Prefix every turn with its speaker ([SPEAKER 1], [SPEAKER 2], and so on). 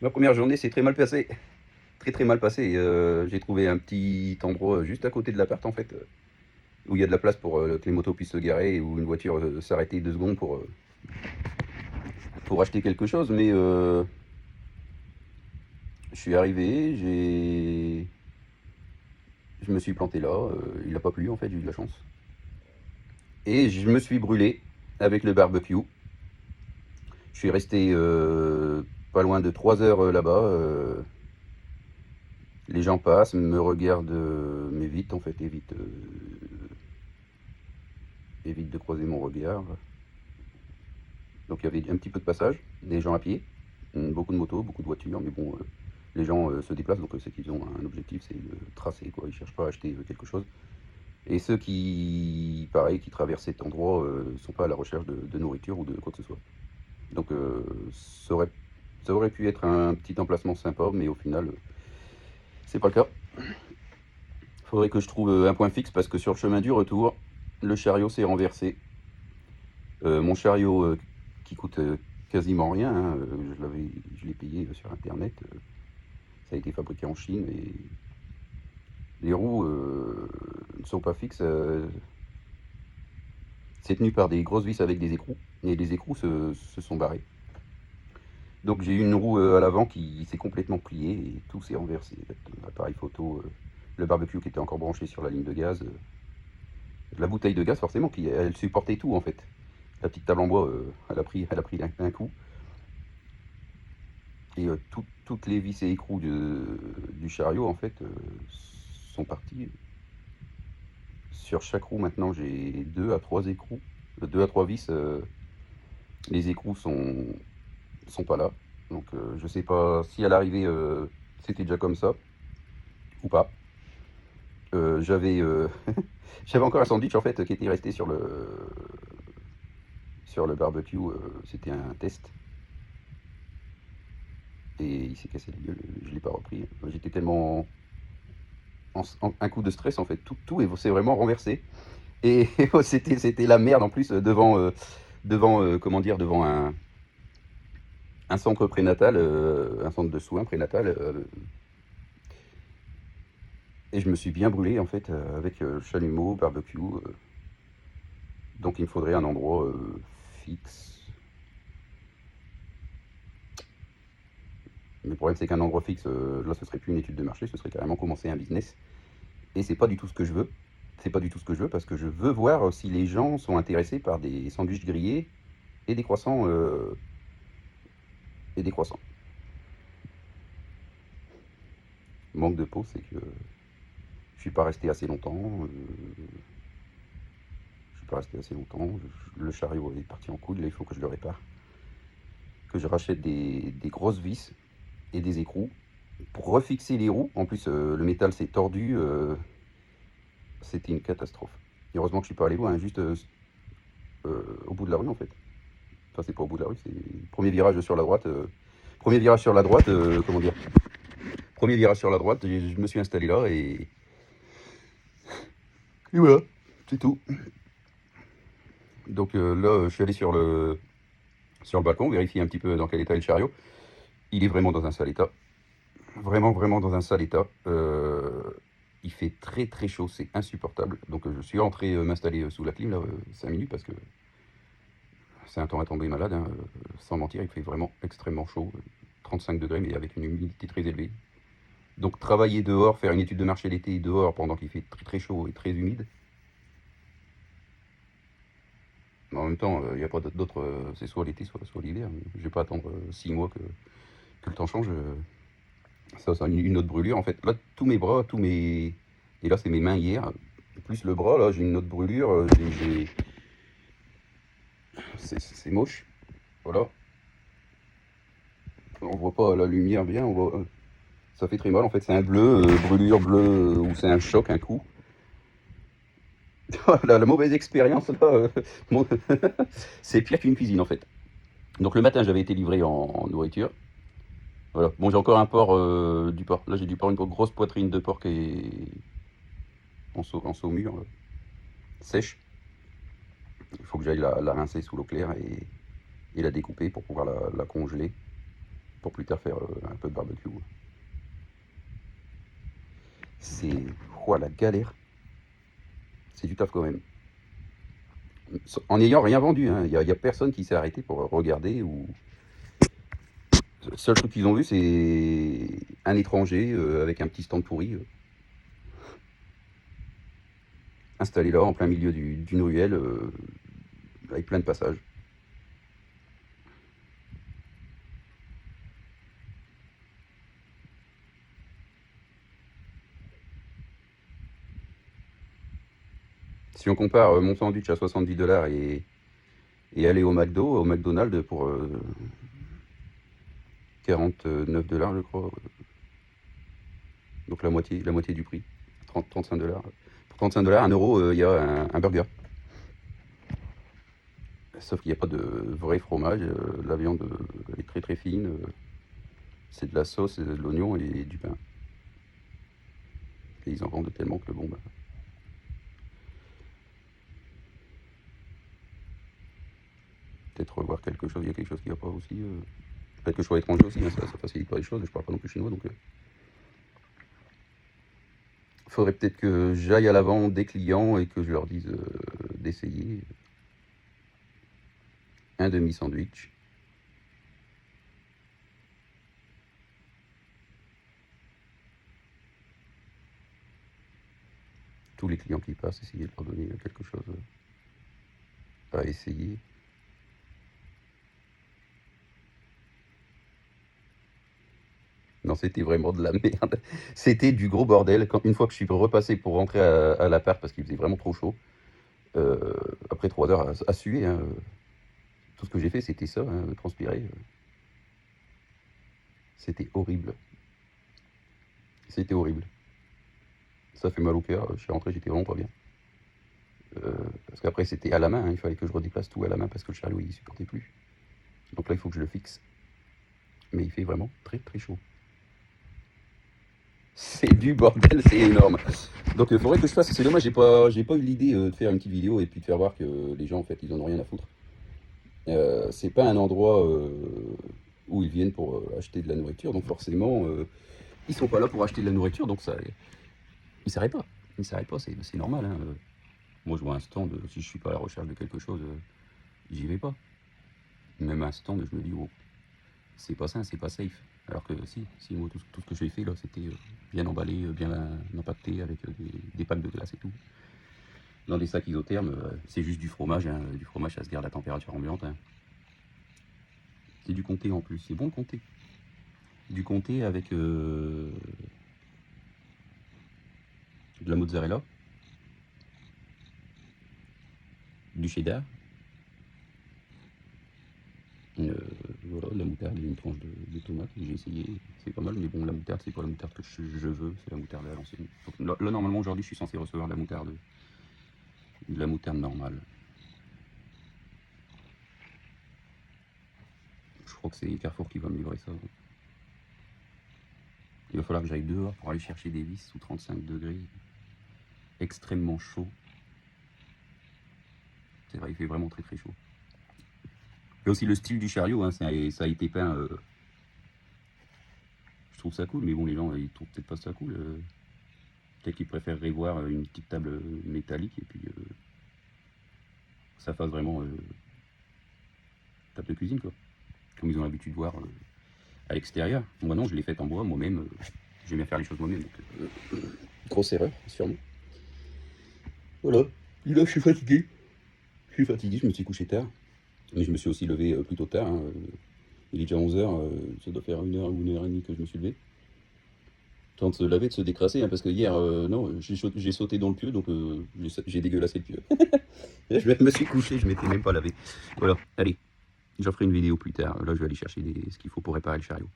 [SPEAKER 1] Ma première journée s'est très mal passée. Très très mal passée. J'ai trouvé un petit endroit juste à côté de l'appart en fait, où il y a de la place pour que les motos puissent se garer et où une voiture s'arrêter 2 secondes pour acheter quelque chose. Mais je suis arrivé, je me suis planté là. Il n'a pas plu en fait, j'ai eu de la chance. Et je me suis brûlé avec le barbecue. Je suis resté pas loin de 3 heures là-bas. Les gens passent, me regardent, m'évitent en fait, évite de croiser mon regard. Donc il y avait un petit peu de passage, des gens à pied, beaucoup de motos, beaucoup de voitures, mais bon, les gens se déplacent, donc c'est qu'ils ont un objectif, c'est de tracer, quoi. Ils cherchent pas à acheter quelque chose. Et ceux qui, pareil, qui traversent cet endroit, sont pas à la recherche de nourriture ou de quoi que ce soit. Donc ça aurait pu être un petit emplacement sympa, mais au final, c'est pas le cas. Faudrait que je trouve un point fixe parce que sur le chemin du retour, le chariot s'est renversé. Mon chariot qui coûte quasiment rien, hein, je l'ai payé sur internet. Ça a été fabriqué en Chine et les roues ne sont pas fixes. C'est tenu par des grosses vis avec des écrous et les écrous se sont barrés. Donc j'ai eu une roue à l'avant qui s'est complètement pliée et tout s'est renversé. L'appareil photo, le barbecue qui était encore branché sur la ligne de gaz, la bouteille de gaz forcément, elle supportait tout en fait. La petite table en bois, elle a pris un coup. Et toutes les vis et écrous du chariot, en fait, sont partis. Sur chaque roue, maintenant, j'ai 2 à 3 écrous. 2 à 3 vis, les écrous sont pas là. Donc, je sais pas si à l'arrivée, c'était déjà comme ça ou pas. J'avais j'avais encore un sandwich, en fait, qui était resté sur le barbecue. C'était un test. Et il s'est cassé la gueule. Je l'ai pas repris. J'étais tellement un coup de stress en fait, tout s'est vraiment renversé. Et c'était la merde en plus devant comment dire, devant un centre prénatal, un centre de soins prénatal. Et je me suis bien brûlé en fait avec chalumeau, barbecue. Donc il me faudrait un endroit fixe. Mais le problème c'est qu'un endroit fixe, là ce serait plus une étude de marché, ce serait carrément commencer un business. Et c'est pas du tout ce que je veux. C'est pas du tout ce que je veux parce que je veux voir si les gens sont intéressés par des sandwichs grillés et des croissants. Et des croissants. Manque de peau, c'est que je suis pas resté assez longtemps. Je suis pas resté assez longtemps. Le chariot est parti en couille. Là, il faut que je le répare. Que je rachète des grosses vis et des écrous pour refixer les roues. En plus, le métal s'est tordu. C'était une catastrophe. Et heureusement que je suis pas allé loin, hein, juste au bout de la rue en fait. Enfin, c'est pas au bout de la rue, c'est premier virage sur la droite. Premier virage sur la droite, comment dire, premier virage sur la droite, je me suis installé là et voilà, c'est tout. Donc là, je suis allé sur le balcon, vérifier un petit peu dans quel état est le chariot. Il est vraiment dans un sale état. Vraiment, vraiment dans un sale état. Il fait très très chaud, c'est insupportable. Donc je suis rentré m'installer sous la clim là, 5 minutes parce que c'est un temps à tomber malade, hein. Sans mentir, il fait vraiment extrêmement chaud. 35 degrés, mais avec une humidité très élevée. Donc travailler dehors, faire une étude de marché l'été dehors pendant qu'il fait très très chaud et très humide. Mais en même temps, il n'y a pas d'autre. C'est soit l'été, soit l'hiver. Je vais pas attendre 6 mois que le temps change. Ça, c'est une autre brûlure. En fait, là, tous mes bras, tous mes. Et là, c'est mes mains hier. Plus le bras, là, j'ai une autre brûlure. C'est moche. Voilà. On voit pas la lumière bien. Ça fait très mal. En fait, c'est un bleu, brûlure bleue, ou c'est un choc, un coup. La mauvaise expérience, là, mon- c'est pire qu'une cuisine, en fait. Donc le matin, j'avais été livré en nourriture. Voilà. Bon, j'ai encore un porc, du porc. Là, j'ai du porc, une grosse poitrine de porc qui est en saumure, sèche. Il faut que j'aille la rincer sous l'eau claire et la découper pour pouvoir la congeler. pour plus tard faire un peu de barbecue. C'est la galère. C'est du taf quand même. En n'ayant rien vendu, hein. Il y a personne qui s'est arrêté pour regarder. Le seul truc qu'ils ont vu, c'est un étranger avec un petit stand pourri installé là, en plein milieu d'une ruelle, avec plein de passages. Si on compare mon sandwich à 70 $ et aller au McDonald's pour 49 $, je crois. Donc la moitié du prix, 35 $. Pour 35 $, 1 euro, il y a un burger. Sauf qu'il n'y a pas de vrai fromage, la viande est très très fine, c'est de la sauce, de l'oignon et du pain. Et ils en vendent tellement que bon, bah, peut-être revoir quelque chose, il y a quelque chose qui va pas aussi. Peut-être que je sois étranger aussi, hein, ça facilite pas les choses, je parle pas non plus chinois, donc faudrait peut-être que j'aille à l'avant des clients et que je leur dise d'essayer un demi-sandwich. Tous les clients qui passent, essayer de leur donner quelque chose à essayer. Non, c'était vraiment de la merde. C'était du gros bordel. Une fois que je suis repassé pour rentrer à l'appart parce qu'il faisait vraiment trop chaud, après 3 heures à suer, hein, tout ce que j'ai fait, c'était ça, hein, transpirer. C'était horrible. C'était horrible. Ça fait mal au cœur. Je suis rentré, j'étais vraiment pas bien. Parce qu'après, c'était à la main, hein, il fallait que je redéplace tout à la main parce que le chariot, il supportait plus. Donc là, il faut que je le fixe. Mais il fait vraiment très très chaud. C'est du bordel, c'est énorme. Donc il faudrait que je fasse. C'est dommage, j'ai pas eu l'idée de faire une petite vidéo et puis de faire voir que les gens, en fait, ils en ont rien à foutre. C'est pas un endroit où ils viennent pour acheter de la nourriture, donc forcément, ils sont pas là pour acheter de la nourriture, donc ça, ils s'arrêtent pas. Ils s'arrêtent pas, c'est normal, hein. Moi, je vois un stand, si je suis pas à la recherche de quelque chose, j'y vais pas. Même un stand, je me dis, oh, c'est pas ça, c'est pas safe. Alors que si moi, tout ce que j'ai fait là, c'était bien emballé, bien empaqueté avec des packs de glace et tout. Dans des sacs isothermes, c'est juste du fromage, hein. Du fromage, ça se garde à température ambiante, hein. C'est du comté en plus, c'est bon le comté. Du comté avec de la mozzarella, du cheddar, voilà, de la moutarde et une tranche de tomate. J'ai essayé, c'est pas mal, mais bon, la moutarde, c'est pas la moutarde que je veux, c'est la moutarde à l'ancienne. Là, normalement, aujourd'hui, je suis censé recevoir de la moutarde normale. Je crois que c'est Carrefour qui va me livrer ça. Il va falloir que j'aille dehors pour aller chercher des vis sous 35 degrés. Extrêmement chaud. C'est vrai, il fait vraiment très très chaud. Et aussi le style du chariot, hein, ça a été peint. Je trouve ça cool, mais bon, les gens, ils trouvent peut-être pas ça cool. Peut-être qu'ils préféreraient voir une petite table métallique et puis ça fasse vraiment table de cuisine, quoi. Comme ils ont l'habitude de voir à l'extérieur. Moi non, je l'ai faite en bois moi-même. J'aime bien faire les choses moi-même. Donc, grosse erreur, sûrement. Voilà. Et là, je suis fatigué. Je me suis couché tard. Mais je me suis aussi levé plutôt tard, hein. Il est déjà 11 h, ça doit faire 1 heure ou 1 h30 que je me suis levé. Temps de se laver, de se décrasser, hein, parce que hier, non, j'ai sauté dans le pieu, donc j'ai dégueulassé le pieu. Là, je me suis couché, je m'étais même pas lavé. Voilà, allez, j'en ferai une vidéo plus tard. Là, je vais aller chercher ce qu'il faut pour réparer le chariot.